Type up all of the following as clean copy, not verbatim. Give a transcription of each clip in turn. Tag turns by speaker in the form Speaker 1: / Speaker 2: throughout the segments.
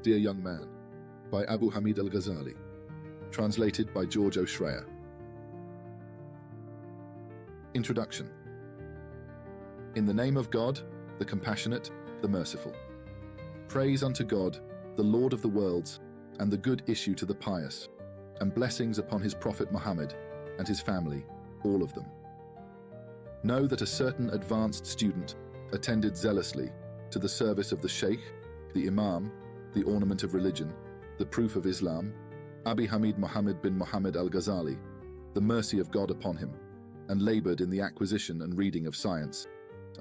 Speaker 1: Dear Young Man, by Abu Hamid Al-Ghazali, translated by George O Schraer. Introduction. In the name of God, the compassionate, the merciful. Praise unto God, the Lord of the worlds, and the good issue to the pious, and blessings upon his Prophet Muhammad and his family, all of them. Know that a certain advanced student attended zealously to the service of the Sheikh, the Imam, the ornament of religion, the proof of Islam, Abi Hamid Muhammad bin Muhammad Al-Ghazali, the mercy of God upon him, and labored in the acquisition and reading of science,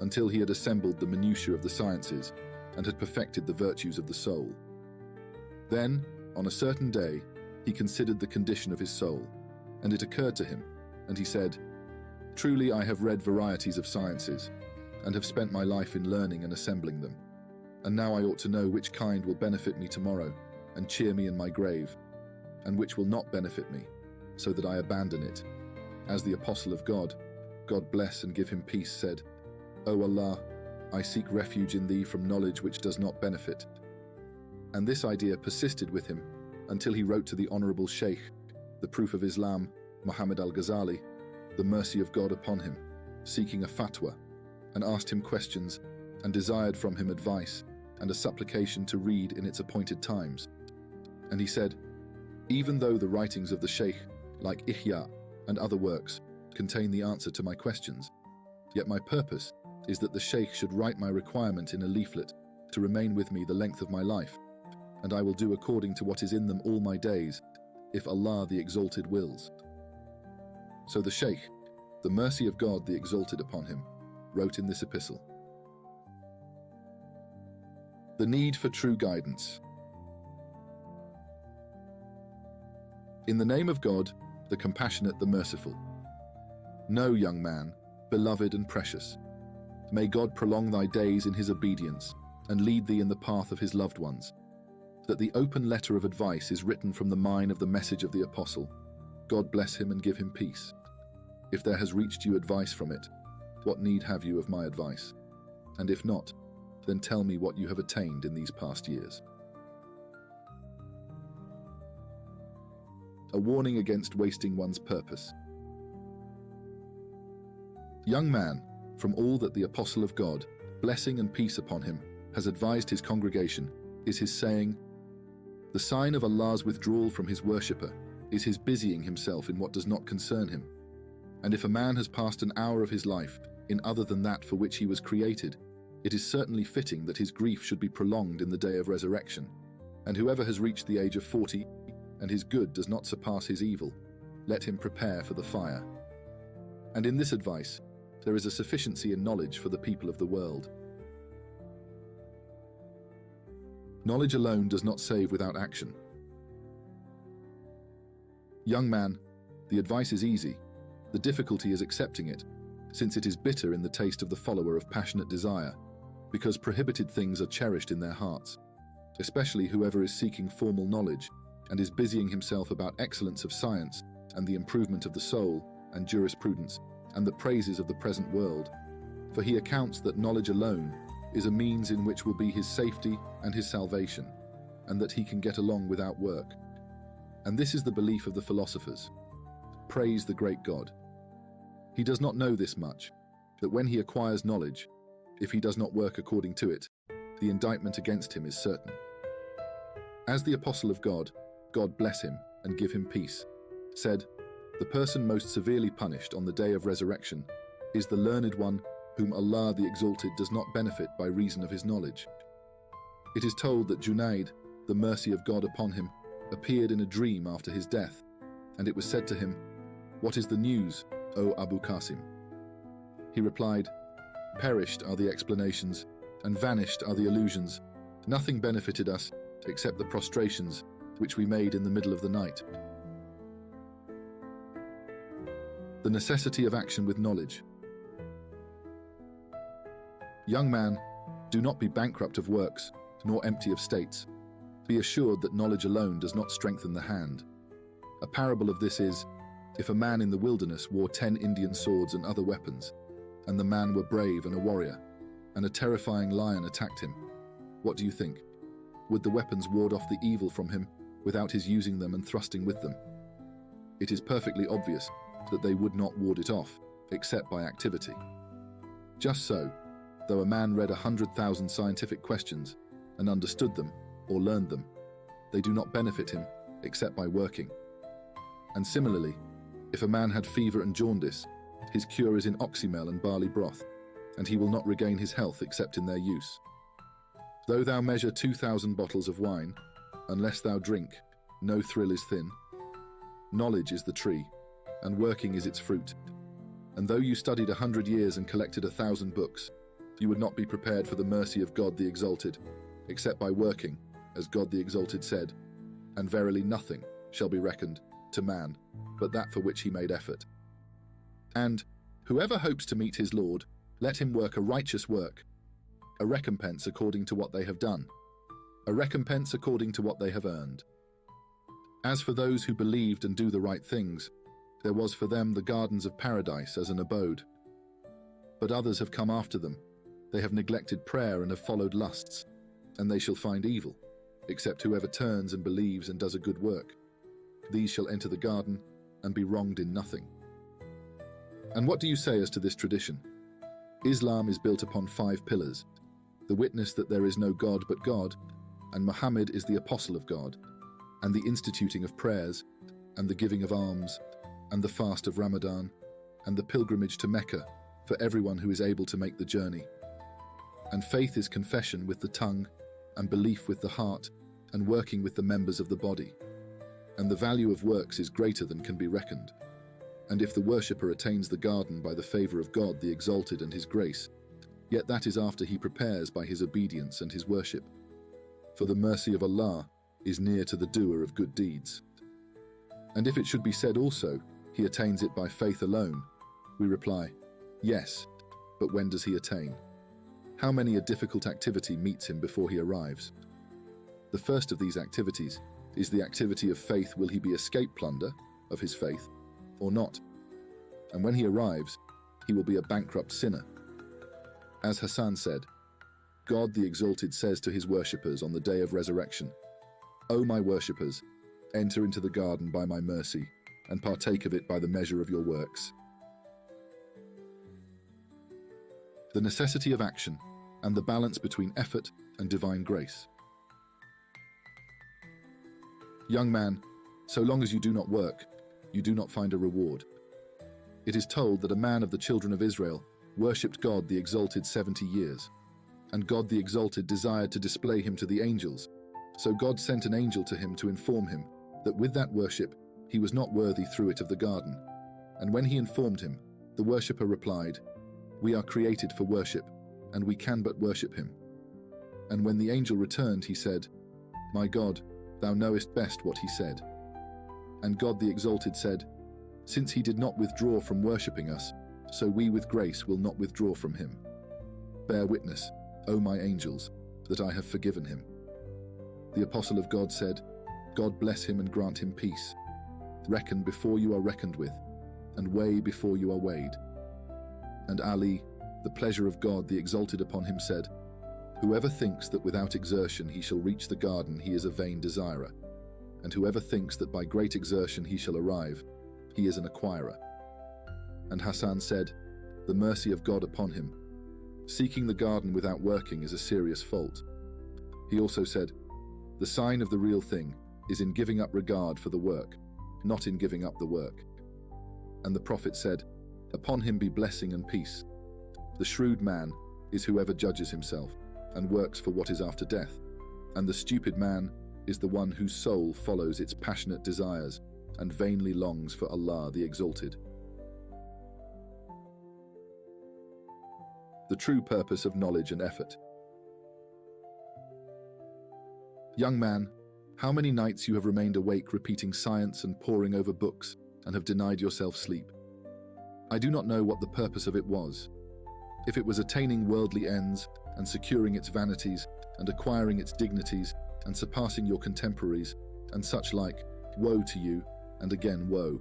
Speaker 1: until he had assembled the minutiae of the sciences and had perfected the virtues of the soul. Then, on a certain day, he considered the condition of his soul, and it occurred to him, and he said, "Truly I have read varieties of sciences, and have spent my life in learning and assembling them. And now I ought to know which kind will benefit me tomorrow and cheer me in my grave, and which will not benefit me, so that I abandon it. As the Apostle of God, God bless and give him peace, said, O Allah, I seek refuge in thee from knowledge which does not benefit." And this idea persisted with him until he wrote to the Honorable Sheikh, the proof of Islam, Muhammad Al-Ghazali, the mercy of God upon him, seeking a fatwa, and asked him questions and desired from him advice and a supplication to read in its appointed times. And he said, "Even though the writings of the Sheikh, like Ihya and other works, contain the answer to my questions, yet my purpose is that the Sheikh should write my requirement in a leaflet to remain with me the length of my life, and I will do according to what is in them all my days, if Allah the Exalted wills." So the Sheikh, the mercy of God the Exalted upon him, wrote in this epistle. The need for true guidance. In the name of God, the compassionate, the merciful. Know, young man, beloved and precious, may God prolong thy days in his obedience and lead thee in the path of his loved ones, that the open letter of advice is written from the mine of the message of the Apostle. God bless him and give him peace. If there has reached you advice from it, what need have you of my advice? And if not, then tell me what you have attained in these past years. A warning against wasting one's purpose. Young man, from all that the Apostle of God, blessing and peace upon him, has advised his congregation, is his saying, "The sign of Allah's withdrawal from his worshipper is his busying himself in what does not concern him. And if a man has passed an hour of his life in other than that for which he was created, it is certainly fitting that his grief should be prolonged in the day of resurrection. And whoever has reached the age of 40, and his good does not surpass his evil, let him prepare for the fire." And in this advice, there is a sufficiency in knowledge for the people of the world. Knowledge alone does not save without action. Young man, the advice is easy. The difficulty is accepting it, since it is bitter in the taste of the follower of passionate desire, because prohibited things are cherished in their hearts, especially whoever is seeking formal knowledge and is busying himself about excellence of science and the improvement of the soul and jurisprudence and the praises of the present world, for he accounts that knowledge alone is a means in which will be his safety and his salvation, and that he can get along without work. And this is the belief of the philosophers. Praise the great God. He does not know this much, that when he acquires knowledge, if he does not work according to it, the indictment against him is certain. As the Apostle of God, God bless him and give him peace, said, the person most severely punished on the day of resurrection is the learned one whom Allah the Exalted does not benefit by reason of his knowledge. It is told that Junaid, the mercy of God upon him, appeared in a dream after his death, and it was said to him, "What is the news, O Abu Qasim?" He replied, "Perished are the explanations, and vanished are the illusions. Nothing benefited us except the prostrations which we made in the middle of the night." The necessity of action with knowledge. Young man, do not be bankrupt of works, nor empty of states. Be assured that knowledge alone does not strengthen the hand. A parable of this is, if a man in the wilderness wore 10 Indian swords and other weapons, and the man were brave and a warrior, and a terrifying lion attacked him, what do you think? Would the weapons ward off the evil from him without his using them and thrusting with them? It is perfectly obvious that they would not ward it off, except by activity. Just so, though a man read 100,000 scientific questions and understood them or learned them, they do not benefit him except by working. And similarly, if a man had fever and jaundice, his cure is in oxymel and barley broth, and he will not regain his health except in their use. Though thou measure 2,000 bottles of wine, unless thou drink, no thrill is thin. Knowledge is the tree, and working is its fruit. And though you studied 100 years and collected 1,000 books, you would not be prepared for the mercy of God the Exalted, except by working, as God the Exalted said, and verily nothing shall be reckoned to man but that for which he made effort. And whoever hopes to meet his Lord, let him work a righteous work, a recompense according to what they have done, a recompense according to what they have earned. As for those who believed and do the right things, there was for them the gardens of paradise as an abode. But others have come after them. They have neglected prayer and have followed lusts, and they shall find evil, except whoever turns and believes and does a good work. These shall enter the garden and be wronged in nothing. And what do you say as to this tradition? Islam is built upon 5 pillars: the witness that there is no God but God, and Muhammad is the apostle of God, and the instituting of prayers, and the giving of alms, and the fast of Ramadan, and the pilgrimage to Mecca for everyone who is able to make the journey. And faith is confession with the tongue, and belief with the heart, and working with the members of the body. And the value of works is greater than can be reckoned. And if the worshipper attains the garden by the favor of God the Exalted and his grace, yet that is after he prepares by his obedience and his worship. For the mercy of Allah is near to the doer of good deeds. And if it should be said also, he attains it by faith alone, we reply, yes, but when does he attain? How many a difficult activity meets him before he arrives? The first of these activities is the activity of faith. Will he be escape plunder of his faith or not? And when he arrives, he will be a bankrupt sinner. As Hassan said, God the Exalted says to his worshippers on the day of resurrection, O my worshippers, enter into the garden by my mercy, and partake of it by the measure of your works. The necessity of action and the balance between effort and divine grace. Young man, so long as you do not work, you do not find a reward. It is told that a man of the children of Israel worshipped God the Exalted 70 years, and God the Exalted desired to display him to the angels. So God sent an angel to him to inform him that with that worship he was not worthy through it of the garden. And when he informed him, the worshipper replied, We are created for worship, and we can but worship him. And when the angel returned, he said, My God, thou knowest best what he said. And God the Exalted said, Since he did not withdraw from worshipping us, so we with grace will not withdraw from him. Bear witness, O my angels, that I have forgiven him. The apostle of God said, God bless him and grant him peace. Reckon before you are reckoned with, and weigh before you are weighed. And Ali, the pleasure of God the Exalted upon him, said, Whoever thinks that without exertion he shall reach the garden, he is a vain desirer. And whoever thinks that by great exertion he shall arrive, he is an acquirer. And Hassan said, The mercy of God upon him. Seeking the garden without working is a serious fault. He also said, The sign of the real thing is in giving up regard for the work, not in giving up the work. And the Prophet said, Upon him be blessing and peace. The shrewd man is whoever judges himself and works for what is after death, and the stupid man is the one whose soul follows its passionate desires and vainly longs for Allah the Exalted. The true purpose of knowledge and effort. Young man, how many nights you have remained awake repeating science and poring over books and have denied yourself sleep. I do not know what the purpose of it was. If it was attaining worldly ends and securing its vanities and acquiring its dignities and surpassing your contemporaries and such like, woe to you, and again woe.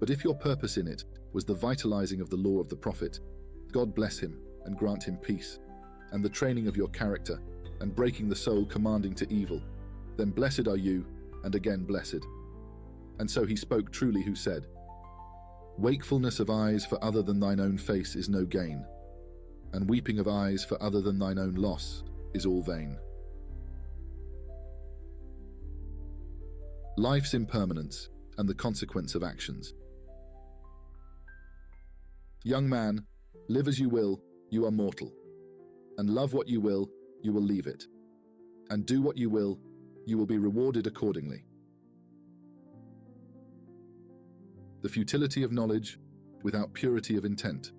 Speaker 1: But if your purpose in it was the vitalizing of the law of the Prophet, God bless him and grant him peace, and the training of your character and breaking the soul commanding to evil. Then blessed are you, and again blessed. And so he spoke truly who said, Wakefulness of eyes for other than thine own face is no gain, and weeping of eyes for other than thine own loss is all vain. Life's impermanence and the consequence of actions. Young man, live as you will, you are mortal, and love what you will leave it, and do what you will be rewarded accordingly. The futility of knowledge without purity of intent.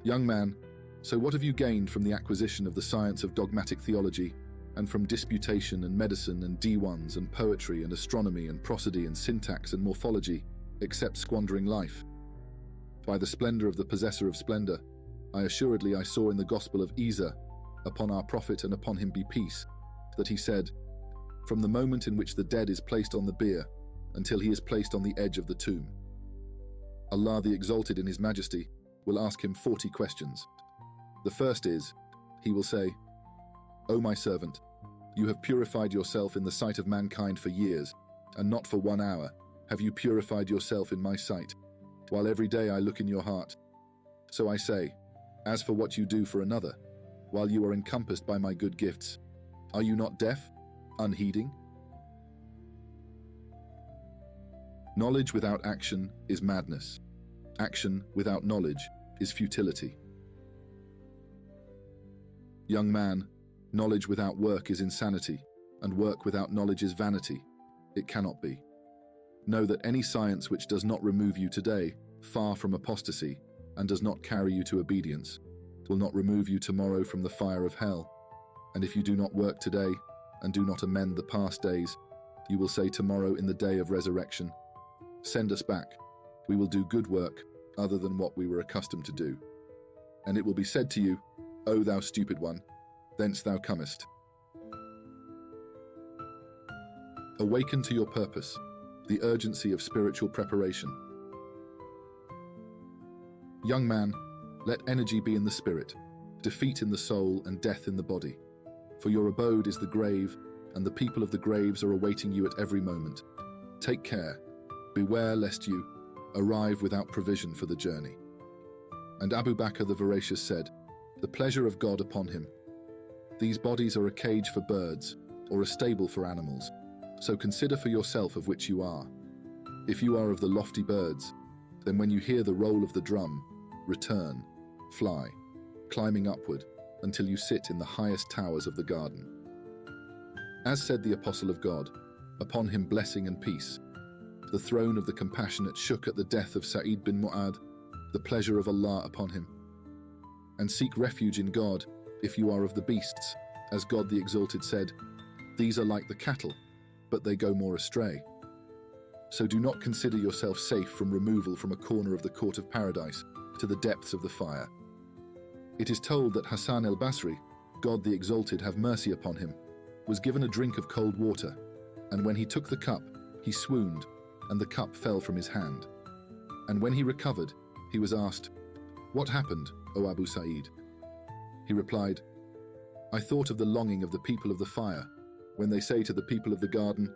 Speaker 1: Young man, so what have you gained from the acquisition of the science of dogmatic theology, and from disputation and medicine and D1s and poetry and astronomy and prosody and syntax and morphology, except squandering life? By the splendor of the possessor of splendor, I saw in the Gospel of Isa, upon our prophet and upon him be peace, that he said, from the moment in which the dead is placed on the bier, until he is placed on the edge of the tomb, Allah the Exalted in his majesty will ask him 40 questions. The first is, he will say, O my servant, you have purified yourself in the sight of mankind for years, and not for 1 hour have you purified yourself in my sight, while every day I look in your heart. So I say, as for what you do for another, while you are encompassed by my good gifts, are you not deaf, unheeding? Knowledge without action is madness. Action without knowledge is futility. Young man, knowledge without work is insanity, and work without knowledge is vanity. It cannot be. Know that any science which does not remove you today, far from apostasy, and does not carry you to obedience, will not remove you tomorrow from the fire of hell. And if you do not work today, and do not amend the past days, you will say tomorrow in the day of resurrection, send us back, we will do good work, other than what we were accustomed to do. And it will be said to you, O thou stupid one, thence thou comest. Awaken to your purpose, the urgency of spiritual preparation. Young man, let energy be in the spirit, defeat in the soul and death in the body. For your abode is the grave, and the people of the graves are awaiting you at every moment. Take care, beware lest you arrive without provision for the journey. And Abu Bakr the Voracious said, the pleasure of God upon him. These bodies are a cage for birds, or a stable for animals. So consider for yourself of which you are. If you are of the lofty birds, then when you hear the roll of the drum, return, fly, climbing upward, until you sit in the highest towers of the garden. As said the Apostle of God, upon him blessing and peace, the throne of the compassionate shook at the death of Sa'id bin Mu'ad, the pleasure of Allah upon him. And seek refuge in God, if you are of the beasts, as God the Exalted said, these are like the cattle, but they go more astray. So do not consider yourself safe from removal from a corner of the court of paradise to the depths of the fire. It is told that Hassan al-Basri, God the Exalted have mercy upon him, was given a drink of cold water, and when he took the cup, he swooned, and the cup fell from his hand. And when he recovered, he was asked, what happened, O Abu Sa'id? He replied, I thought of the longing of the people of the fire, when they say to the people of the garden,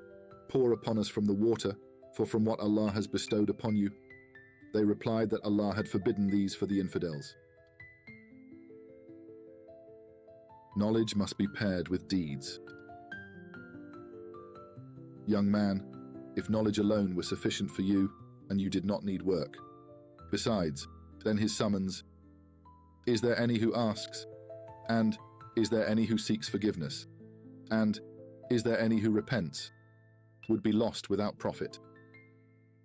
Speaker 1: pour upon us from the water, for from what Allah has bestowed upon you. They replied that Allah had forbidden these for the infidels. Knowledge must be paired with deeds. Young man, if knowledge alone were sufficient for you, and you did not need work. Besides, then his summons, is there any who asks? And is there any who seeks forgiveness? And is there any who repents? Would be lost without profit.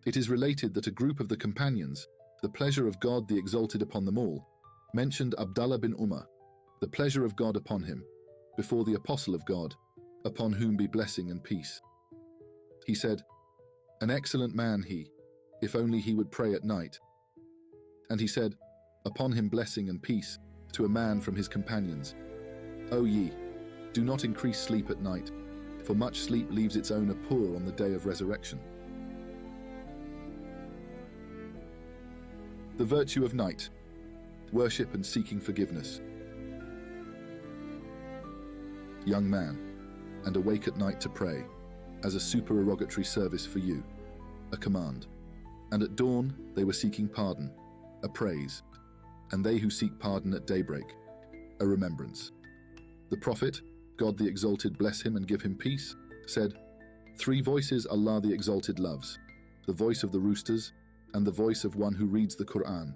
Speaker 1: It is related that a group of the companions, the pleasure of God the Exalted upon them all, mentioned Abdullah bin Umar, the pleasure of God upon him, before the Apostle of God, upon whom be blessing and peace. He said, an excellent man he, if only he would pray at night. And he said, upon him blessing and peace, to a man from his companions, O ye, do not increase sleep at night, for much sleep leaves its owner poor on the day of resurrection. The virtue of night, worship and seeking forgiveness. Young man, and awake at night to pray, as a supererogatory service for you, a command. And at dawn they were seeking pardon, a praise, and they who seek pardon at daybreak, a remembrance. The Prophet, God the Exalted bless him and give him peace, said, 3 voices Allah the Exalted loves, the voice of the roosters, and the voice of one who reads the Quran,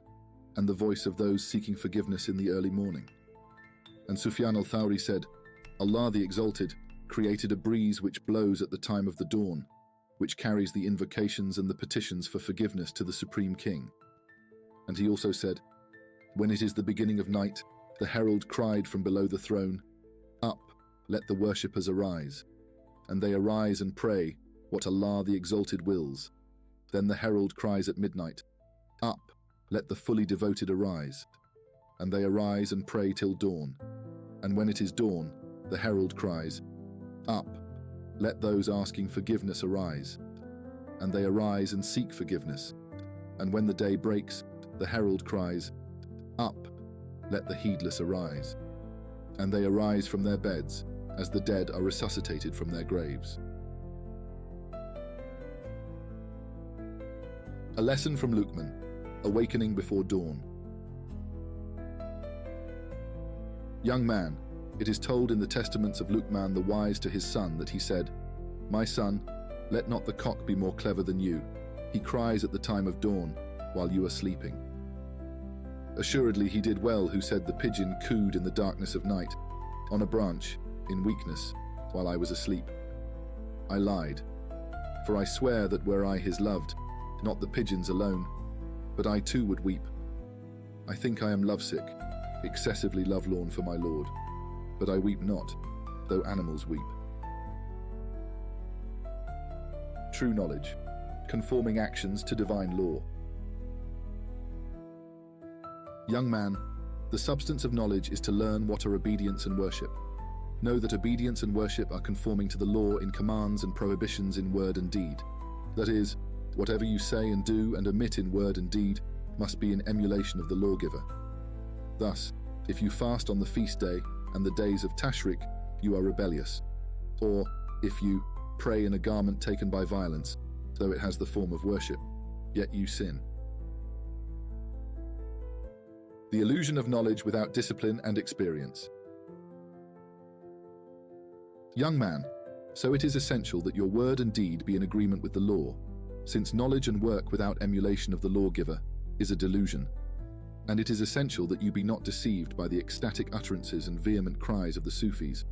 Speaker 1: and the voice of those seeking forgiveness in the early morning. And Sufyan al-Thawri said, Allah the Exalted created a breeze which blows at the time of the dawn, which carries the invocations and the petitions for forgiveness to the Supreme King. And he also said, when it is the beginning of night, the herald cried from below the throne, up, let the worshippers arise. And they arise and pray what Allah the Exalted wills. Then the herald cries at midnight, up, let the fully devoted arise. And they arise and pray till dawn. And when it is dawn, the herald cries, up, let those asking forgiveness arise. And they arise and seek forgiveness. And when the day breaks, the herald cries, up, let the heedless arise. And they arise from their beds, as the dead are resuscitated from their graves. A lesson from Luqman, Awakening before dawn. Young man, it is told in the testaments of Luqman the wise to his son that he said, my son, let not the cock be more clever than you. He cries at the time of dawn, while you are sleeping. Assuredly he did well who said the pigeon cooed in the darkness of night, on a branch, in weakness, while I was asleep. I lied, for I swear that were I his loved, not the pigeons alone, but I too would weep. I think I am lovesick, excessively lovelorn for my Lord, but I weep not, though animals weep. True knowledge, conforming actions to divine law. Young man, the substance of knowledge is to learn what are obedience and worship. Know that obedience and worship are conforming to the law in commands and prohibitions in word and deed. That is, whatever you say and do and omit in word and deed must be in emulation of the lawgiver. Thus, if you fast on the feast day and the days of Tashrik, you are rebellious. Or, if you pray in a garment taken by violence, though it has the form of worship, yet you sin. The illusion of knowledge without discipline and experience. Young man, so it is essential that your word and deed be in agreement with the law, since knowledge and work without emulation of the lawgiver is a delusion, and it is essential that you be not deceived by the ecstatic utterances and vehement cries of the Sufis,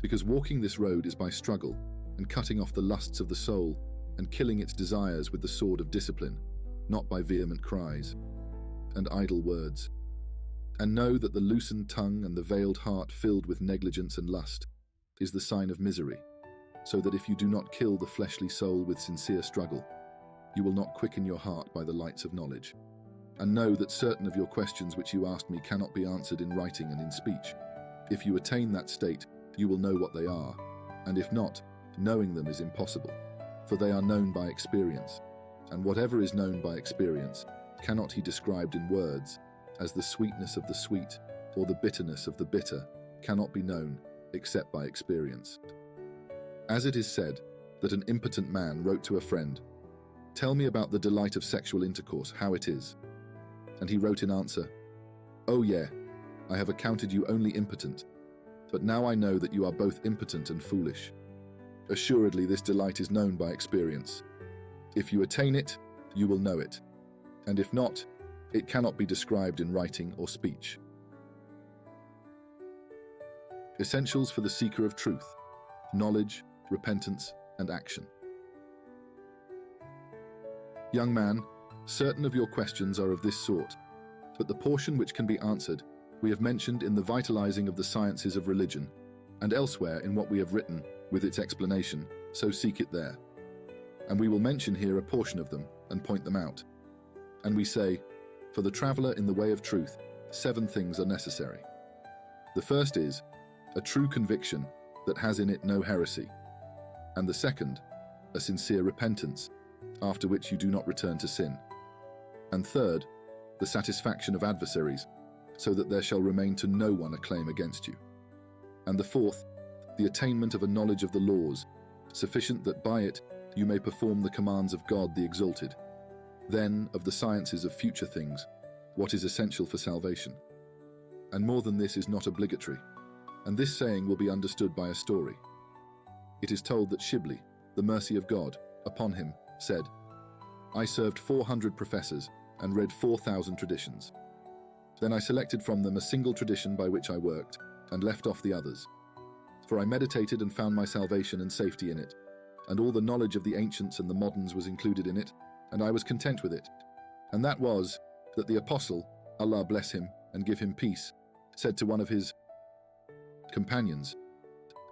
Speaker 1: because walking this road is by struggle and cutting off the lusts of the soul and killing its desires with the sword of discipline, not by vehement cries and idle words. And know that the loosened tongue and the veiled heart filled with negligence and lust is the sign of misery, so that if you do not kill the fleshly soul with sincere struggle, you will not quicken your heart by the lights of knowledge. And know that certain of your questions which you asked me cannot be answered in writing and in speech. If you attain that state, you will know what they are, and if not, knowing them is impossible, for they are known by experience, and whatever is known by experience cannot be described in words, as the sweetness of the sweet or the bitterness of the bitter cannot be known except by experience. As it is said that an impotent man wrote to a friend, tell me about the delight of sexual intercourse, how it is. And he wrote in answer, oh yeah, I have accounted you only impotent, but now I know that you are both impotent and foolish. Assuredly this delight is known by experience. If you attain it, you will know it, and if not, it cannot be described in writing or speech. Essentials for the seeker of truth: knowledge, repentance, and action. Young man, certain of your questions are of this sort, but the portion which can be answered we have mentioned in the vitalizing of the sciences of religion, and elsewhere in what we have written with its explanation, so seek it there. And we will mention here a portion of them and point them out. And we say, for the traveller in the way of truth, 7 things are necessary. The first is a true conviction that has in it no heresy, and the second, a sincere repentance, after which you do not return to sin, and third, the satisfaction of adversaries, so that there shall remain to no one a claim against you, and the fourth, the attainment of a knowledge of the laws, sufficient that by it you may perform the commands of God the Exalted. Then, of the sciences of future things, what is essential for salvation. And more than this is not obligatory, and this saying will be understood by a story. It is told that Shibli, the mercy of God, upon him, said, I served 400 professors and read 4,000 traditions. Then I selected from them a single tradition by which I worked, and left off the others. For I meditated and found my salvation and safety in it, and all the knowledge of the ancients and the moderns was included in it, and I was content with it. And that was, that the apostle, Allah bless him and give him peace, said to one of his companions,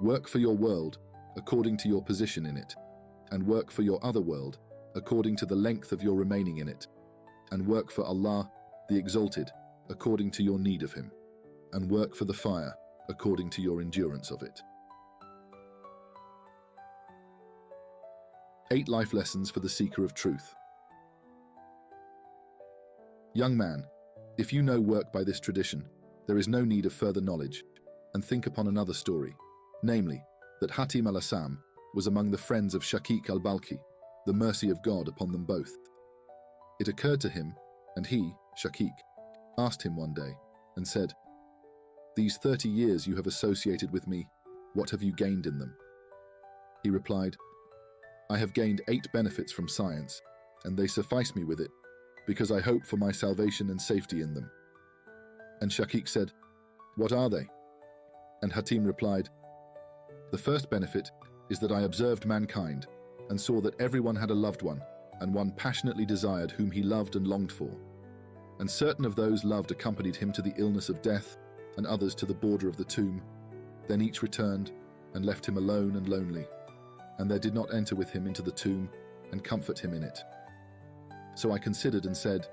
Speaker 1: work for your world according to your position in it, and work for your other world according to the length of your remaining in it, and work for Allah, the Exalted, according to your need of him, and work for the fire according to your endurance of it. 8 life lessons for the seeker of truth. Young man, if you know work by this tradition, there is no need of further knowledge, and think upon another story, namely, that Hatim al-Assam was among the friends of Shaqiq al-Balkhi, the mercy of God upon them both. It occurred to him, and he, Shaqiq, asked him one day, and said, these 30 years you have associated with me, what have you gained in them? He replied, I have gained 8 benefits from science, and they suffice me with it, because I hope for my salvation and safety in them. And Shaqiq said, what are they? And Hatim replied, the first benefit is that I observed mankind, and saw that everyone had a loved one, and one passionately desired whom he loved and longed for. And certain of those loved accompanied him to the illness of death, and others to the border of the tomb. Then each returned, and left him alone and lonely, and there did not enter with him into the tomb, and comfort him in it. So I considered and said,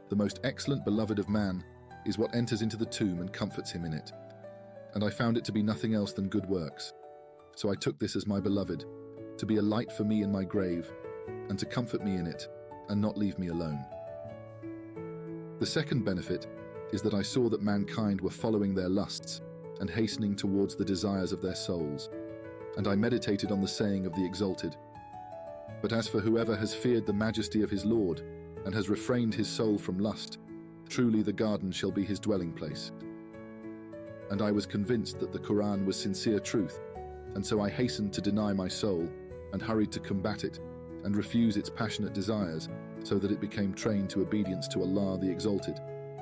Speaker 1: the most excellent beloved of man is what enters into the tomb and comforts him in it. And I found it to be nothing else than good works. So I took this as my beloved, to be a light for me in my grave, and to comfort me in it, and not leave me alone. The second benefit is that I saw that mankind were following their lusts, and hastening towards the desires of their souls, and I meditated on the saying of the Exalted. But as for whoever has feared the majesty of his Lord, and has refrained his soul from lust, truly the garden shall be his dwelling place. And I was convinced that the Quran was sincere truth, and so I hastened to deny my soul, and hurried to combat it, and refuse its passionate desires, so that it became trained to obedience to Allah the Exalted,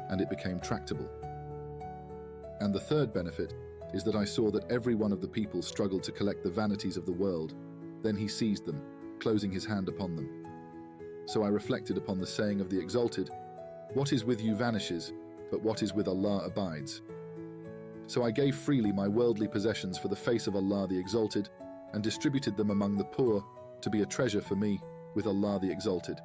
Speaker 1: and it became tractable. And the third benefit is that I saw that every one of the people struggled to collect the vanities of the world, then he seized them, closing his hand upon them. So I reflected upon the saying of the Exalted, what is with you vanishes, but what is with Allah abides. So I gave freely my worldly possessions for the face of Allah the Exalted, and distributed them among the poor to be a treasure for me with Allah the Exalted.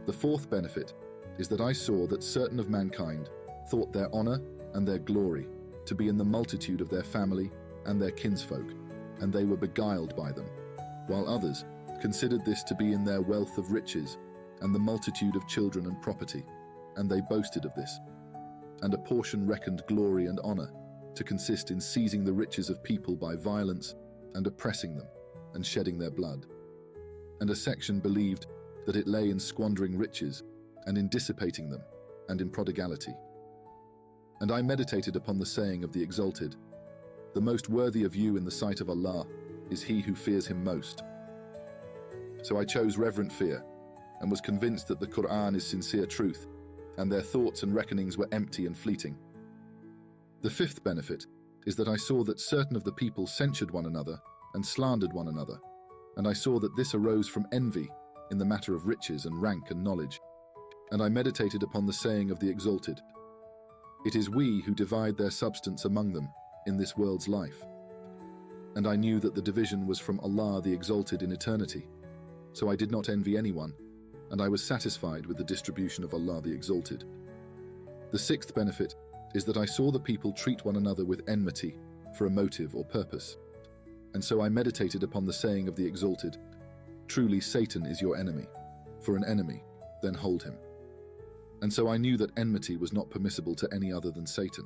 Speaker 1: The fourth benefit is that I saw that certain of mankind thought their honor and their glory to be in the multitude of their family and their kinsfolk, and they were beguiled by them, while others considered this to be in their wealth of riches and the multitude of children and property, and they boasted of this. And a portion reckoned glory and honor to consist in seizing the riches of people by violence and oppressing them and shedding their blood. And a section believed that it lay in squandering riches and in dissipating them and in prodigality. And I meditated upon the saying of the Exalted, the most worthy of you in the sight of Allah is he who fears him most. So I chose reverent fear, and was convinced that the Quran is sincere truth, and their thoughts and reckonings were empty and fleeting. The fifth benefit is that I saw that certain of the people censured one another and slandered one another, and I saw that this arose from envy in the matter of riches and rank and knowledge. And I meditated upon the saying of the Exalted, it is we who divide their substance among them in this world's life. And I knew that the division was from Allah the Exalted in eternity, so I did not envy anyone, and I was satisfied with the distribution of Allah the Exalted. The sixth benefit is that I saw the people treat one another with enmity for a motive or purpose, and so I meditated upon the saying of the Exalted, truly Satan is your enemy, for an enemy, then hold him. And so I knew that enmity was not permissible to any other than Satan.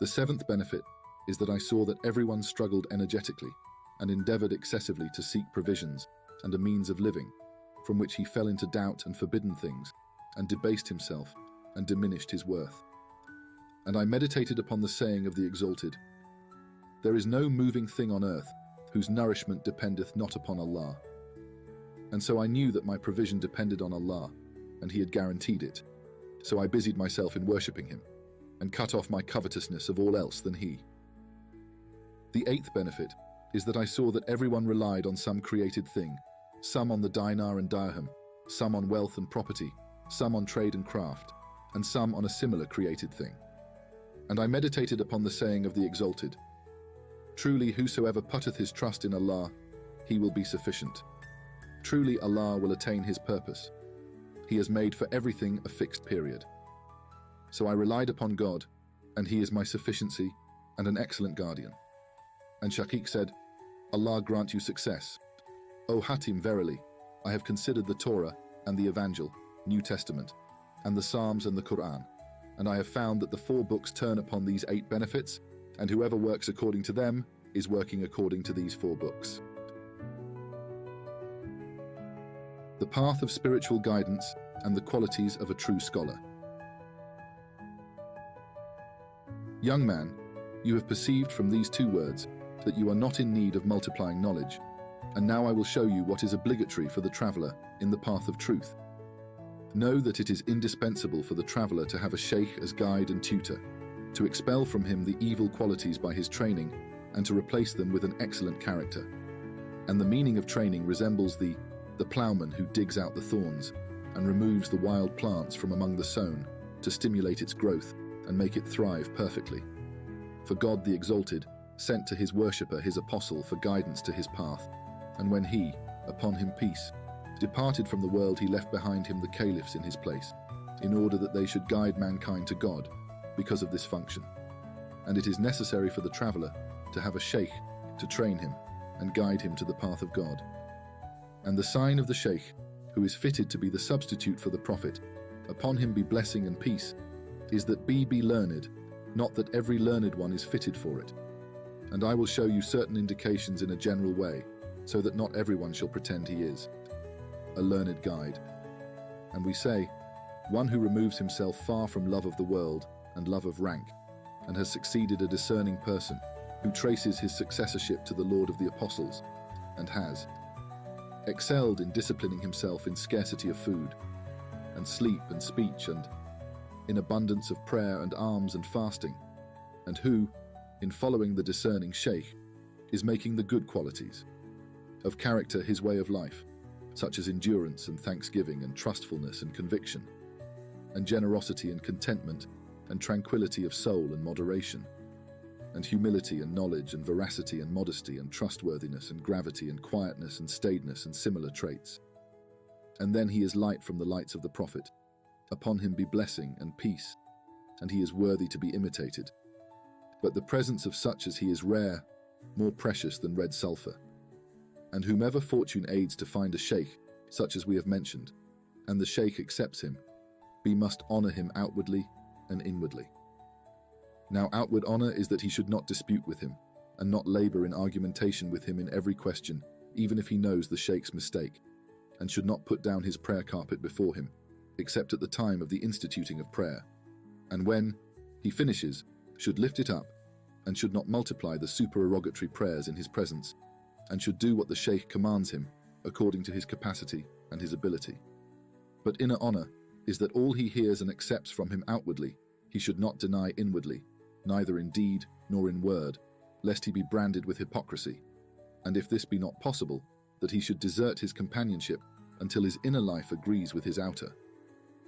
Speaker 1: The seventh benefit is that I saw that everyone struggled energetically and endeavored excessively to seek provisions and a means of living, from which he fell into doubt and forbidden things, and debased himself and diminished his worth. And I meditated upon the saying of the Exalted, "There is no moving thing on earth whose nourishment dependeth not upon Allah." And so I knew that my provision depended on Allah, and He had guaranteed it. So I busied myself in worshipping Him, and cut off my covetousness of all else than He. The eighth benefit is that I saw that everyone relied on some created thing, some on the dinar and dirham, some on wealth and property, some on trade and craft, and some on a similar created thing. And I meditated upon the saying of the Exalted, "Truly whosoever putteth his trust in Allah, he will be sufficient. Truly Allah will attain His purpose. He has made for everything a fixed period." So I relied upon God, and He is my sufficiency and an excellent guardian. And Shaqiq said, "Allah grant you success. O Hatim, verily, I have considered the Torah and the Evangel, New Testament, and the Psalms and the Quran, and I have found that the 4 books turn upon these 8 benefits, and whoever works according to them is working according to these 4 books. The path of spiritual guidance and the qualities of a true scholar. Young man, you have perceived from these 2 words that you are not in need of multiplying knowledge, and now I will show you what is obligatory for the traveller in the path of truth. Know that it is indispensable for the traveller to have a sheikh as guide and tutor, to expel from him the evil qualities by his training, and to replace them with an excellent character. And the meaning of training resembles the ploughman who digs out the thorns and removes the wild plants from among the sown to stimulate its growth and make it thrive perfectly. For God the Exalted sent to His worshipper His apostle for guidance to his path, and when he, upon him peace, departed from the world, He left behind Him the caliphs in his place, in order that they should guide mankind to God because of this function. And it is necessary for the traveller to have a sheikh to train him and guide him to the path of God. And the sign of the sheikh, who is fitted to be the substitute for the prophet, upon him be blessing and peace, is that be learned, not that every learned one is fitted for it. And I will show you certain indications in a general way, so that not everyone shall pretend he is a learned guide. And we say, one who removes himself far from love of the world and love of rank, and has succeeded a discerning person, who traces his successorship to the Lord of the Apostles, and has excelled in disciplining himself in scarcity of food, and sleep and speech, and in abundance of prayer and alms and fasting, and who, in following the discerning sheikh, is making the good qualities of character his way of life, such as endurance and thanksgiving and trustfulness and conviction, and generosity and contentment, and tranquility of soul and moderation, and humility and knowledge and veracity and modesty and trustworthiness and gravity and quietness and staidness and similar traits. And then he is light from the lights of the Prophet. Upon him be blessing and peace, and he is worthy to be imitated. But the presence of such as he is rare, more precious than red sulphur. And whomever fortune aids to find a sheikh, such as we have mentioned, and the sheikh accepts him, we must honour him outwardly and inwardly. Now outward honour is that he should not dispute with him, and not labour in argumentation with him in every question, even if he knows the sheikh's mistake, and should not put down his prayer carpet before him, except at the time of the instituting of prayer, and when he finishes, should lift it up, and should not multiply the supererogatory prayers in his presence, and should do what the sheikh commands him, according to his capacity and his ability. But inner honour is that all he hears and accepts from him outwardly, he should not deny inwardly, neither in deed nor in word, lest he be branded with hypocrisy, and if this be not possible, that he should desert his companionship until his inner life agrees with his outer.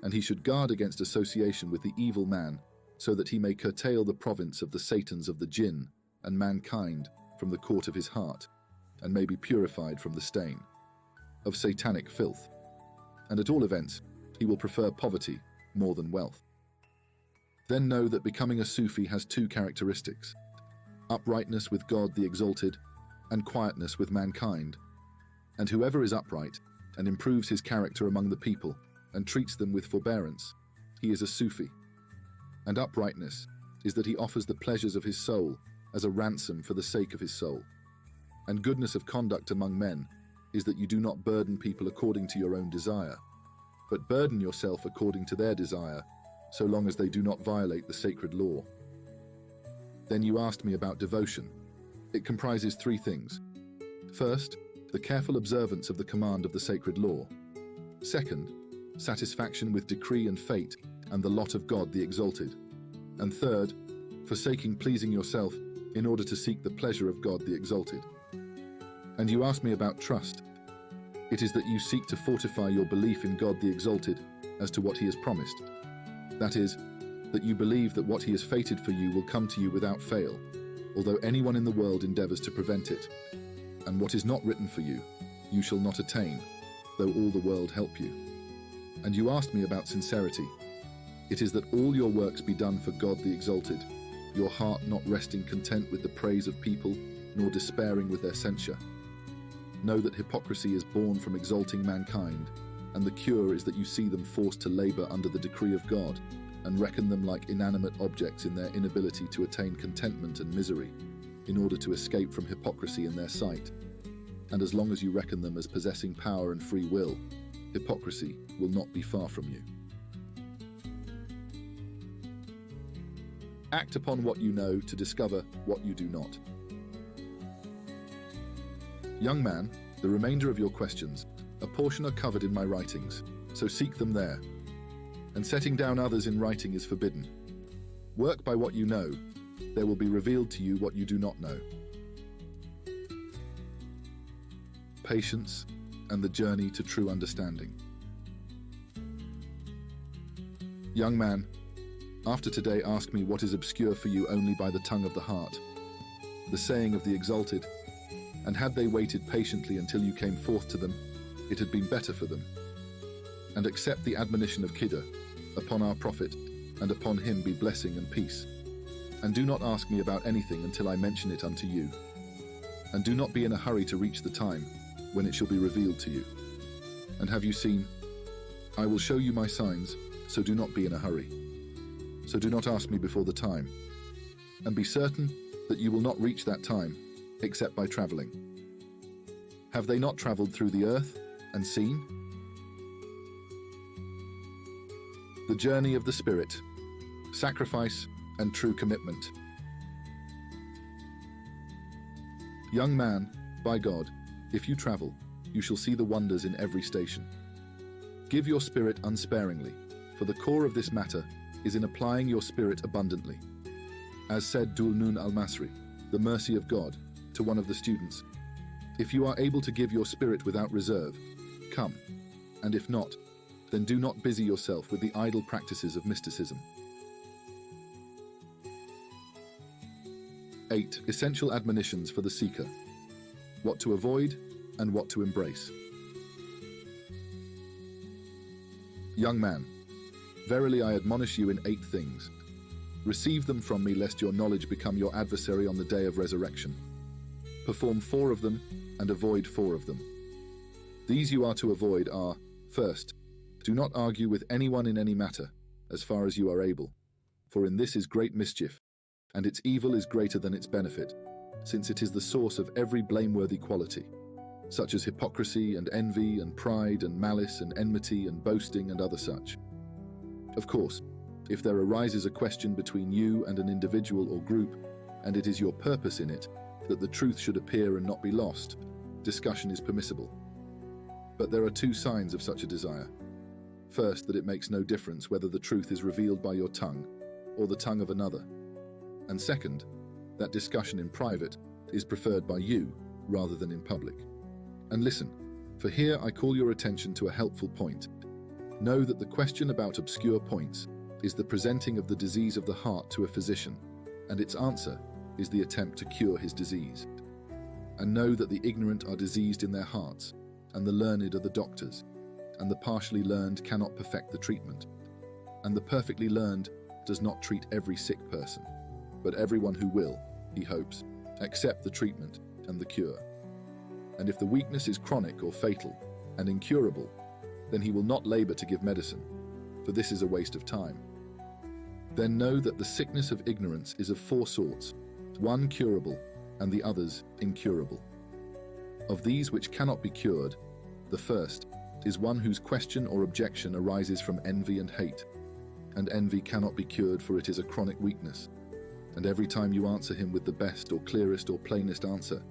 Speaker 1: And he should guard against association with the evil man, so that he may curtail the province of the Satans of the jinn and mankind from the court of his heart, and may be purified from the stain of satanic filth. And at all events, he will prefer poverty more than wealth. Then know that becoming a Sufi has 2 characteristics: uprightness with God the Exalted, and quietness with mankind. And whoever is upright, and improves his character among the people, and treats them with forbearance, he is a Sufi. And uprightness is that he offers the pleasures of his soul as a ransom for the sake of his soul. And goodness of conduct among men is that you do not burden people according to your own desire, but burden yourself according to their desire, so long as they do not violate the sacred law. Then you asked me about devotion. It comprises three things. First, the careful observance of the command of the sacred law. Second, satisfaction with decree and fate and the lot of God the exalted. And third, forsaking pleasing yourself in order to seek the pleasure of God the exalted. And you asked me about trust. It is that you seek to fortify your belief in God the exalted as to what he has promised. That is, that you believe that what he has fated for you will come to you without fail, although anyone in the world endeavors to prevent it. And what is not written for you, you shall not attain, though all the world help you. And you asked me about sincerity. It is that all your works be done for God the exalted, your heart not resting content with the praise of people, nor despairing with their censure. Know that hypocrisy is born from exalting mankind, and the cure is that you see them forced to labor under the decree of God, and reckon them like inanimate objects in their inability to attain contentment and misery, in order to escape from hypocrisy in their sight. And as long as you reckon them as possessing power and free will, hypocrisy will not be far from you. Act upon what you know to discover what you do not. Young man, the remainder of your questions, a portion are covered in my writings, so seek them there. And setting down others in writing is forbidden. Work by what you know, there will be revealed to you what you do not know. Patience and the journey to true understanding. Young man, after today ask me what is obscure for you only by the tongue of the heart, the saying of the exalted, and had they waited patiently until you came forth to them, it had been better for them. And accept the admonition of Kiddah, upon our Prophet, and upon him be blessing and peace. And do not ask me about anything until I mention it unto you. And do not be in a hurry to reach the time, when it shall be revealed to you. And have you seen? I will show you my signs, so do not be in a hurry. So do not ask me before the time. And be certain that you will not reach that time, except by traveling. Have they not traveled through the earth and seen? The journey of the Spirit, sacrifice and true commitment. Young man, by God, if you travel, you shall see the wonders in every station. Give your spirit unsparingly, for the core of this matter is in applying your spirit abundantly. As said Dhul Nun al-Masri, the mercy of God, to one of the students, if you are able to give your spirit without reserve, come, and if not, then do not busy yourself with the idle practices of mysticism. 8 essential admonitions for the seeker. What to avoid and what to embrace. Young man, verily I admonish you in 8 things. Receive them from me, lest your knowledge become your adversary on the day of resurrection. Perform 4 of them, and avoid 4 of them. These you are to avoid are, first, do not argue with anyone in any matter, as far as you are able, for in this is great mischief, and its evil is greater than its benefit, since it is the source of every blameworthy quality, such as hypocrisy and envy and pride and malice and enmity and boasting and other such. Of course, if there arises a question between you and an individual or group, and it is your purpose in it that the truth should appear and not be lost, discussion is permissible. But there are 2 signs of such a desire. First, that it makes no difference whether the truth is revealed by your tongue or the tongue of another. And second, that discussion in private is preferred by you rather than in public. And listen, for here I call your attention to a helpful point. Know that the question about obscure points is the presenting of the disease of the heart to a physician, and its answer is the attempt to cure his disease. And know that the ignorant are diseased in their hearts, and the learned are the doctors, and the partially learned cannot perfect the treatment. And the perfectly learned does not treat every sick person, but everyone who will, he hopes, accept the treatment and the cure. And if the weakness is chronic or fatal and incurable, then he will not labor to give medicine, for this is a waste of time. Then know that the sickness of ignorance is of 4 sorts, one curable and the others incurable. Of these which cannot be cured, the first is one whose question or objection arises from envy and hate, and envy cannot be cured, for it is a chronic weakness, and every time you answer him with the best or clearest or plainest answer,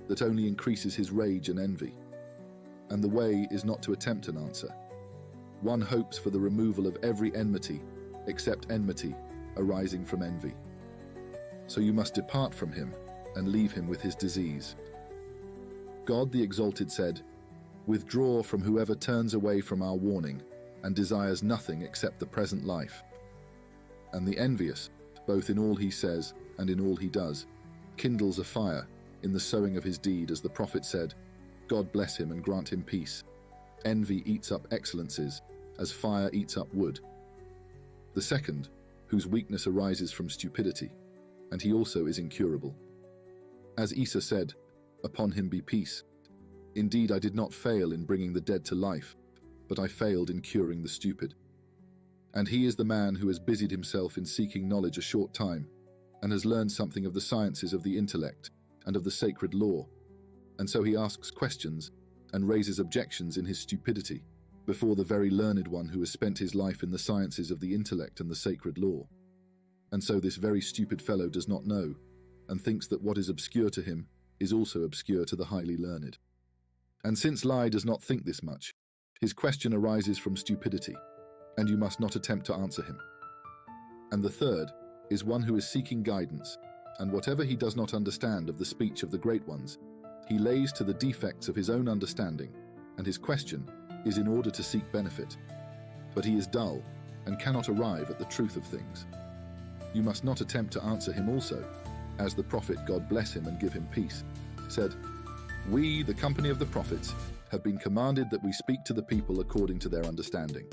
Speaker 1: that only increases his rage and envy. And the way is not to attempt an answer. One hopes for the removal of every enmity, except enmity arising from envy. So you must depart from him and leave him with his disease. God the Exalted said, "Withdraw from whoever turns away from our warning and desires nothing except the present life." And the envious, both in all he says and in all he does, kindles a fire in the sowing of his deed, as the prophet said, "God bless him and grant him peace. Envy eats up excellences, as fire eats up wood." The second, whose weakness arises from stupidity, and he also is incurable. As Isa said, "Upon him be peace. Indeed, I did not fail in bringing the dead to life, but I failed in curing the stupid." And he is the man who has busied himself in seeking knowledge a short time, and has learned something of the sciences of the intellect and of the sacred law, and so he asks questions and raises objections in his stupidity before the very learned one who has spent his life in the sciences of the intellect and the sacred law. And so this very stupid fellow does not know, and thinks that what is obscure to him is also obscure to the highly learned. And since lie does not think this much, his question arises from stupidity, and you must not attempt to answer him. And the third is one who is seeking guidance, and whatever he does not understand of the speech of the great ones, he lays to the defects of his own understanding, and his question is in order to seek benefit. But he is dull, and cannot arrive at the truth of things. You must not attempt to answer him also, as the prophet, God bless him and give him peace, said, "We, the company of the prophets, have been commanded that we speak to the people according to their understanding.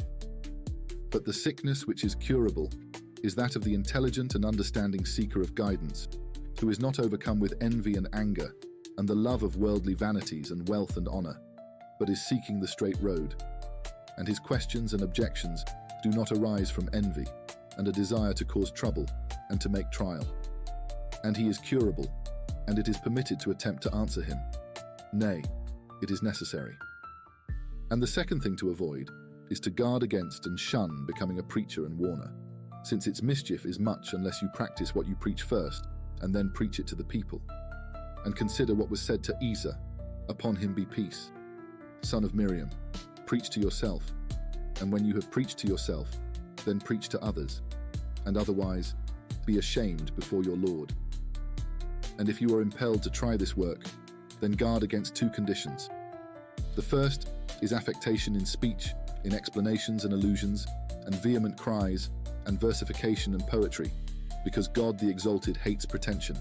Speaker 1: But the sickness which is curable is that of the intelligent and understanding seeker of guidance, who is not overcome with envy and anger and the love of worldly vanities and wealth and honor, but is seeking the straight road. And his questions and objections do not arise from envy and a desire to cause trouble and to make trial. And he is curable, and it is permitted to attempt to answer him. Nay, it is necessary." And the second thing to avoid is to guard against and shun becoming a preacher and warner, since its mischief is much unless you practice what you preach first and then preach it to the people. And consider what was said to Isa, "Upon him be peace." Son of Miriam, preach to yourself, and when you have preached to yourself, then preach to others, and otherwise be ashamed before your Lord. And if you are impelled to try this work, then guard against two conditions. The first is affectation in speech, in explanations and allusions, and vehement cries, and versification and poetry, because God the Exalted hates pretension,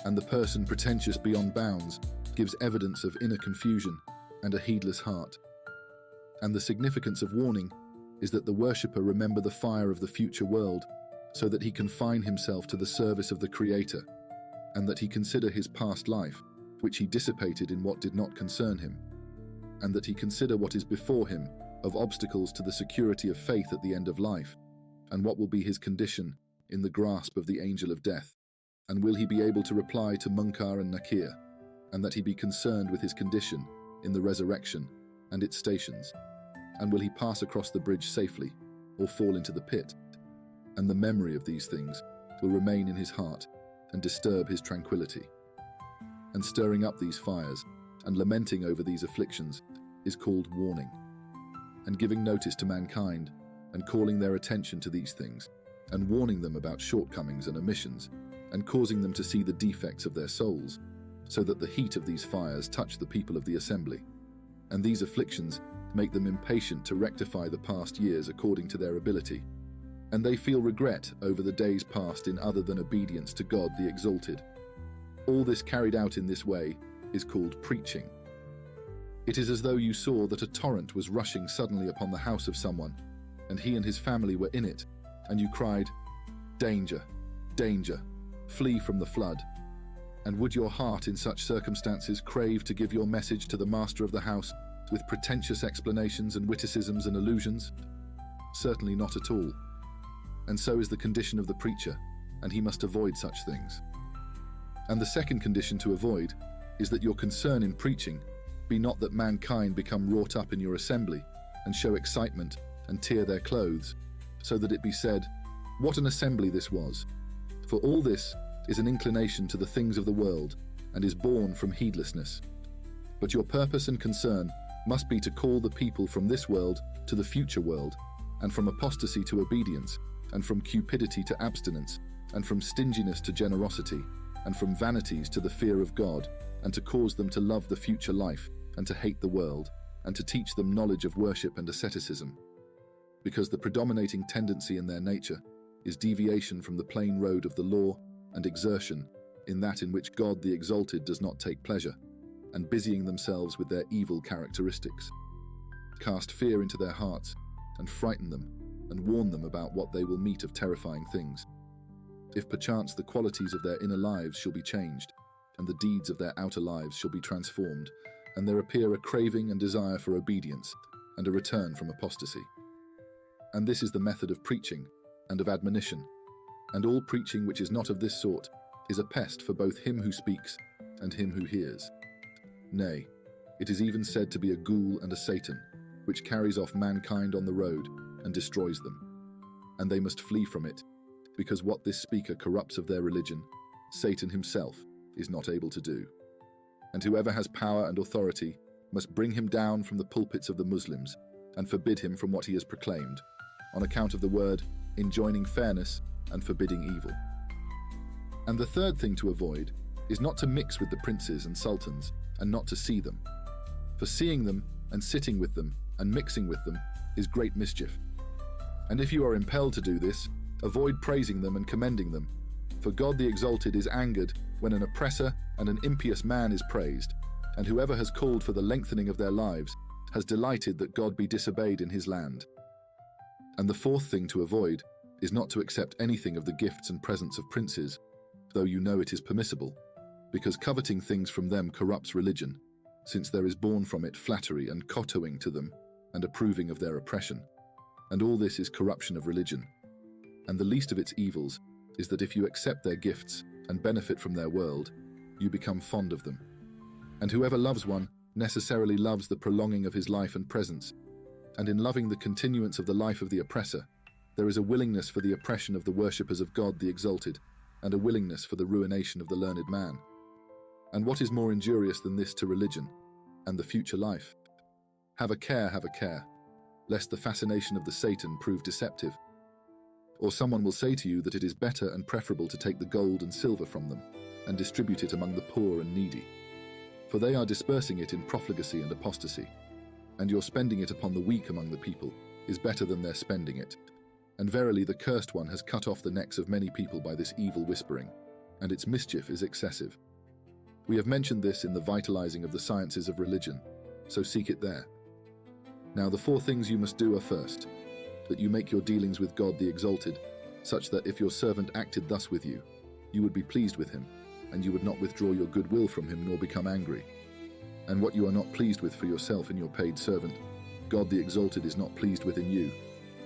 Speaker 1: and the person pretentious beyond bounds gives evidence of inner confusion and a heedless heart. And the significance of warning is that the worshipper remember the fire of the future world, so that he confine himself to the service of the Creator, and that he consider his past life, which he dissipated in what did not concern him, and that he consider what is before him of obstacles to the security of faith at the end of life, and what will be his condition in the grasp of the angel of death, and will he be able to reply to Munkar and Nakir, and that he be concerned with his condition in the resurrection and its stations, and will he pass across the bridge safely, or fall into the pit, and the memory of these things will remain in his heart and disturb his tranquility. And stirring up these fires and lamenting over these afflictions is called warning, and giving notice to mankind and calling their attention to these things, and warning them about shortcomings and omissions, and causing them to see the defects of their souls, so that the heat of these fires touch the people of the assembly, and these afflictions make them impatient to rectify the past years according to their ability, and they feel regret over the days past in other than obedience to God the Exalted. All this carried out in this way is called preaching. It is as though you saw that a torrent was rushing suddenly upon the house of someone, and he and his family were in it, and you cried, "Danger, danger, flee from the flood." And would your heart in such circumstances crave to give your message to the master of the house with pretentious explanations and witticisms and allusions? Certainly not at all. And so is the condition of the preacher, and he must avoid such things. And the second condition to avoid is that your concern in preaching be not that mankind become wrought up in your assembly and show excitement and tear their clothes, so that it be said, "What an assembly this was!" For all this is an inclination to the things of the world and is born from heedlessness. But your purpose and concern must be to call the people from this world to the future world, and from apostasy to obedience, and from cupidity to abstinence, and from stinginess to generosity, and from vanities to the fear of God, and to cause them to love the future life, and to hate the world, and to teach them knowledge of worship and asceticism. Because the predominating tendency in their nature is deviation from the plain road of the law and exertion in that in which God the Exalted does not take pleasure, and busying themselves with their evil characteristics. Cast fear into their hearts, and frighten them, and warn them about what they will meet of terrifying things. If perchance the qualities of their inner lives shall be changed, and the deeds of their outer lives shall be transformed, and there appear a craving and desire for obedience, and a return from apostasy. And this is the method of preaching, and of admonition, and all preaching which is not of this sort is a pest for both him who speaks and him who hears. Nay, it is even said to be a ghoul and a Satan, which carries off mankind on the road and destroys them. And they must flee from it, because what this speaker corrupts of their religion, Satan himself is not able to do. And whoever has power and authority must bring him down from the pulpits of the Muslims and forbid him from what he has proclaimed, on account of the word enjoining fairness and forbidding evil. And the third thing to avoid is not to mix with the princes and sultans, and not to see them. For seeing them and sitting with them and mixing with them is great mischief. And if you are impelled to do this, avoid praising them and commending them. For God the Exalted is angered when an oppressor and an impious man is praised, and whoever has called for the lengthening of their lives has delighted that God be disobeyed in his land. And the fourth thing to avoid is not to accept anything of the gifts and presents of princes, though you know it is permissible, because coveting things from them corrupts religion, since there is born from it flattery and kowtowing to them, and approving of their oppression. And all this is corruption of religion. And the least of its evils is that if you accept their gifts and benefit from their world, you become fond of them. And whoever loves one necessarily loves the prolonging of his life and presence, and in loving the continuance of the life of the oppressor, there is a willingness for the oppression of the worshippers of God the Exalted, and a willingness for the ruination of the learned man. And what is more injurious than this to religion and the future life? Have a care, lest the fascination of the Satan prove deceptive. Or someone will say to you that it is better and preferable to take the gold and silver from them and distribute it among the poor and needy. For they are dispersing it in profligacy and apostasy, and your spending it upon the weak among the people is better than their spending it. And verily the cursed one has cut off the necks of many people by this evil whispering, and its mischief is excessive. We have mentioned this in the vitalizing of the sciences of religion, so seek it there. Now the 4 things you must do are first, that you make your dealings with God the Exalted, such that if your servant acted thus with you, you would be pleased with him, and you would not withdraw your goodwill from him nor become angry. And what you are not pleased with for yourself in your paid servant, God the Exalted is not pleased with in you,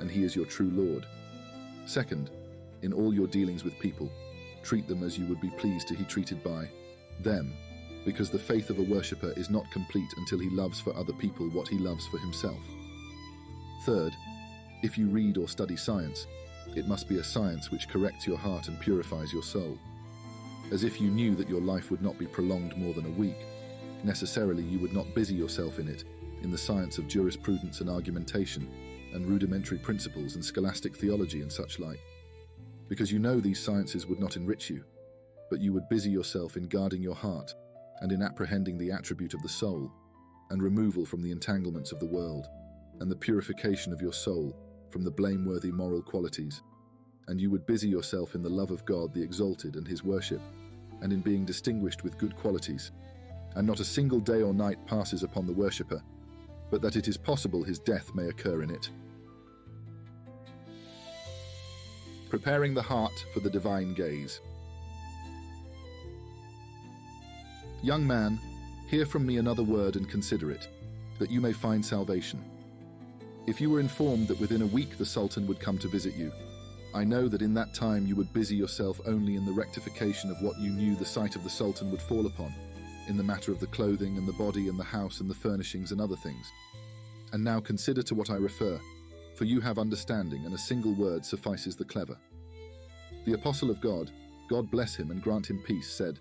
Speaker 1: and he is your true Lord. Second, in all your dealings with people, treat them as you would be pleased to be treated by them, because the faith of a worshipper is not complete until he loves for other people what he loves for himself. Third, if you read or study science, it must be a science which corrects your heart and purifies your soul. As if you knew that your life would not be prolonged more than a week, necessarily you would not busy yourself in it, in the science of jurisprudence and argumentation, and rudimentary principles and scholastic theology and such like, because you know these sciences would not enrich you, but you would busy yourself in guarding your heart, and in apprehending the attribute of the soul, and removal from the entanglements of the world, and the purification of your soul from the blameworthy moral qualities, and you would busy yourself in the love of God the Exalted and his worship, and in being distinguished with good qualities, and not a single day or night passes upon the worshipper, but that it is possible his death may occur in it. Preparing the heart for the divine gaze. Young man, hear from me another word and consider it, that you may find salvation. If you were informed that within a week the Sultan would come to visit you, I know that in that time you would busy yourself only in the rectification of what you knew the sight of the Sultan would fall upon, in the matter of the clothing and the body and the house and the furnishings and other things. And now consider to what I refer, for you have understanding, and a single word suffices the clever. The Apostle of God, God bless him and grant him peace, said,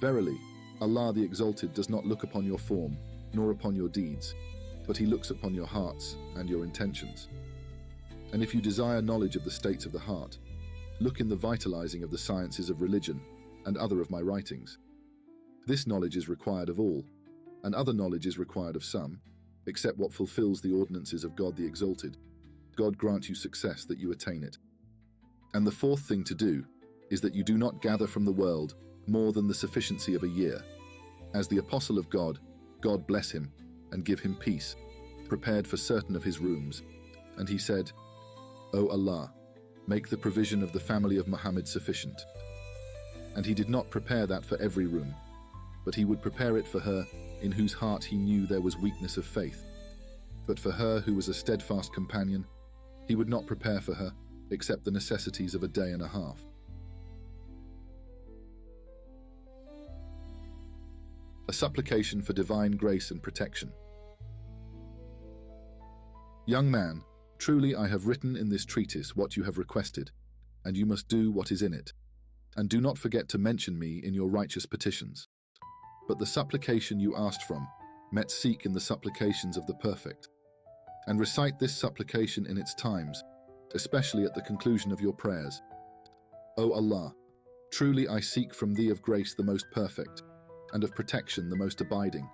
Speaker 1: Verily, Allah the Exalted does not look upon your form, nor upon your deeds, but he looks upon your hearts and your intentions. And if you desire knowledge of the states of the heart, look in the vitalizing of the sciences of religion and other of my writings. This knowledge is required of all, and other knowledge is required of some, except what fulfills the ordinances of God the Exalted. God grant you success that you attain it. And the fourth thing to do is that you do not gather from the world more than the sufficiency of a year, as the Apostle of God, God bless him, and give him peace, prepared for certain of his rooms. And he said, O Allah, make the provision of the family of Muhammad sufficient. And he did not prepare that for every room, but he would prepare it for her in whose heart he knew there was weakness of faith. But for her who was a steadfast companion, he would not prepare for her except the necessities of a day and a half. A supplication for divine grace and protection. Young man, truly I have written in this treatise what you have requested, and you must do what is in it. And do not forget to mention me in your righteous petitions. But the supplication you asked from, seek in the supplications of the perfect. And recite this supplication in its times, especially at the conclusion of your prayers. O Allah, truly I seek from thee of grace the most perfect, and of protection the most abiding,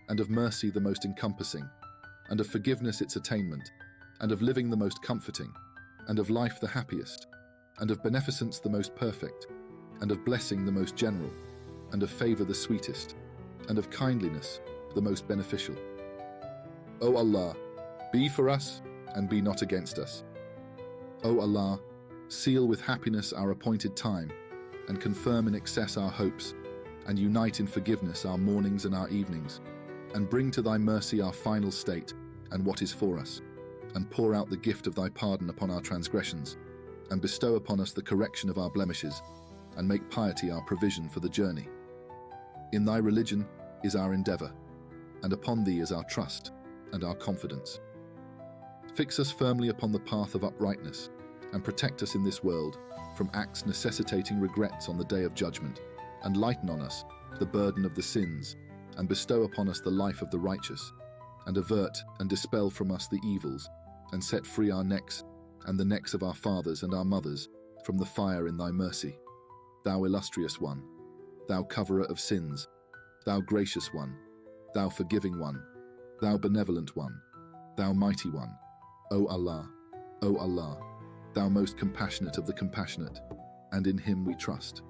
Speaker 1: and of mercy the most encompassing, and of forgiveness its attainment, and of living the most comforting, and of life the happiest, and of beneficence the most perfect, and of blessing the most general, and of favor the sweetest, and of kindliness the most beneficial. O Allah, be for us and be not against us. O Allah, seal with happiness our appointed time, and confirm in excess our hopes, and unite in forgiveness our mornings and our evenings, and bring to thy mercy our final state and what is for us, and pour out the gift of thy pardon upon our transgressions, and bestow upon us the correction of our blemishes, and make piety our provision for the journey. In thy religion is our endeavor, and upon thee is our trust and our confidence. Fix us firmly upon the path of uprightness, and protect us in this world from acts necessitating regrets on the day of judgment, and lighten on us the burden of the sins, and bestow upon us the life of the righteous, and avert and dispel from us the evils, and set free our necks and the necks of our fathers and our mothers from the fire in thy mercy. Thou illustrious one, thou coverer of sins, thou gracious one, thou forgiving one, thou benevolent one, thou mighty one, O Allah, O Allah, thou most compassionate of the compassionate, and in him we trust.